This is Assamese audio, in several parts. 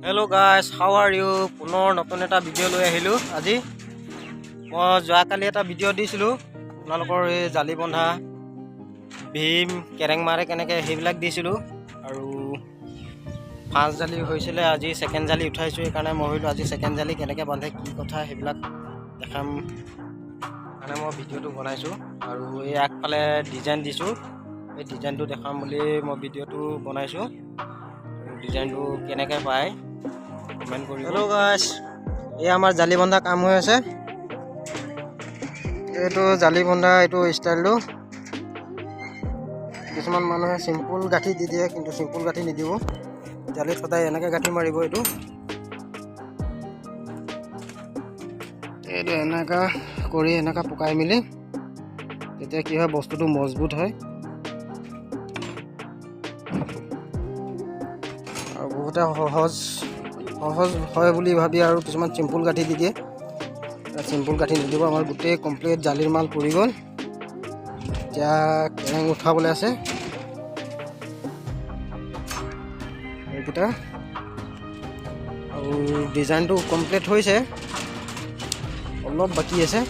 Hello' guys, how are you? পুনৰ নতুন এটা ভিডিঅ' লৈ আহিলোঁ। আজি মই যোৱাকালি এটা ভিডিঅ' দিছিলোঁ আপোনালোকৰ এই জালি বন্ধা ভীম কেৰেং মাৰে কেনেকৈ সেইবিলাক দিছিলোঁ। আৰু ফাৰ্ষ্ট জালি হৈছিলে, আজি ছেকেণ্ড জালি উঠাইছোঁ। সেইকাৰণে মই ভাবিলোঁ আজি ছেকেণ্ড জালি কেনেকৈ বান্ধে, কি কথা সেইবিলাক দেখাম কাৰণে মই ভিডিঅ'টো বনাইছোঁ। আৰু এই আগফালে ডিজাইন দিছোঁ, এই ডিজাইনটো দেখাম বুলি মই ভিডিঅ'টো বনাইছোঁ। ডিজাইনটো কেনেকৈ পায় কমেণ্ট কৰিব। হেল্ল' গাইজ, এই আমাৰ জালি বন্ধা কাম হৈ আছে। এইটো জালি বন্ধা এইটো ষ্টাইলটো কিছুমান মানুহে চিম্পুল গাঁঠি দি দিয়ে, কিন্তু চিম্পুল গাঁঠি নিদিব। জালিত সদায় এনেকৈ গাঁঠি মাৰিব। এইটো এনেকুৱা কৰি এনেকুৱা পকাই মেলি তেতিয়া কি হয়, বস্তুটো মজবুত হয় আৰু বহুতে সহজ হয় বুলি ভাবি আৰু কিছুমান চিম্পুল গাঁঠি দি দিয়ে। চিম্পুল গাঁঠি নিদিব। আমাৰ গোটেই কমপ্লিট জালিৰ মাল পৰি গ'ল। এতিয়া কেৰেং উঠাবলৈ আছে এইকেইটা, আৰু ডিজাইনটো কমপ্লিট হৈছে, অলপ বাকী আছে।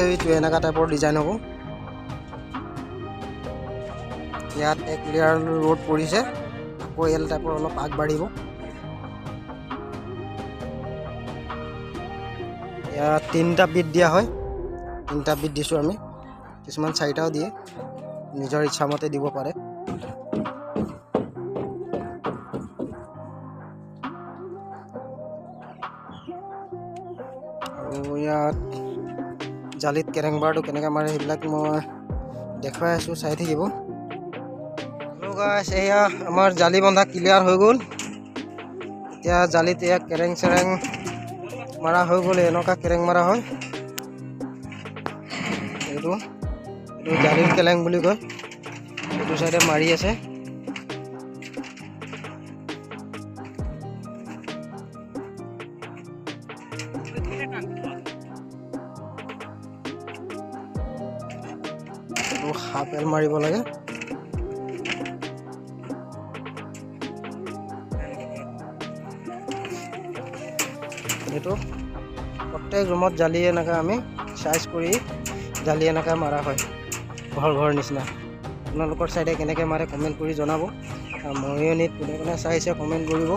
এইটো এনেকুৱা টাইপৰ ডিজাইন হ'ব। ইয়াত এক লেয়াৰ ৰ'দ পৰিছে, আকৌ এল টাইপৰ অলপ আগবাঢ়িব। ইয়াত 3টা বিট দিয়া হয়, 3টা বিট দিছোঁ আমি। কিছুমান 4টাও দিয়ে, নিজৰ ইচ্ছামতে দিব পাৰে। আৰু ইয়াত জালিত কেৰেং বাৰটো কেনেকৈ মাৰে সেইবিলাক মই দেখুৱাই আছোঁ, চাই থাকিব। হেল্ল' গাইছ, এয়া আমাৰ জালি বন্ধা ক্লিয়াৰ হৈ গ'ল। এতিয়া জালিত এয়া কেৰেং চেৰেং মাৰা হৈ গ'ল। এনেকুৱা কেৰেং মাৰা হয়। এইটো জালিৰ কেলেং বুলি কয়। এইটো চাইডে মাৰি আছে। হাফ এল মাৰিব লাগে। এইটো প্ৰত্যেক ৰুমত জালি এনেকৈ আমি চাইজ কৰি জালি এনেকৈ মাৰা হয়, ঘৰ নিচিনা। আপোনালোকৰ চাইডে কেনেকৈ মাৰে কমেণ্ট কৰি জনাব। আৰু মৰিয়নিত কোনে কোনে চাইছে কমেণ্ট কৰিব।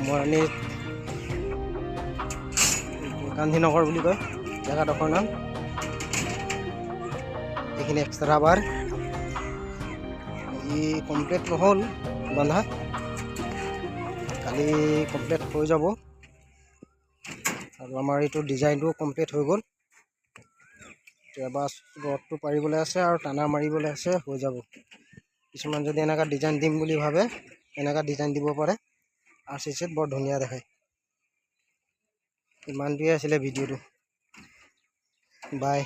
মৰিয়নিত গান্ধীনগৰ বুলি কয় জেগাডোখৰ নাম। এইখিনি এক্সট্ৰা বাৰ ই কমপ্লিট নহ'ল বন্ধা, কালি কমপ্লিট হৈ যাব। আৰু আমাৰ এইটো ডিজাইনটো কমপ্লিট হৈ গ'ল। এতিয়া বাছ ৰডটো পাৰিবলৈ আছে আৰু টানা মাৰিবলৈ আছে, হৈ যাব। কিছুমান যদি এনেকুৱা ডিজাইন দিম বুলি ভাবে, এনেকুৱা ডিজাইন দিব পাৰে। RCCত বৰ ধুনীয়া দেখায়। ইমানটোৱে আছিলে ভিডিঅ'টো। বাই।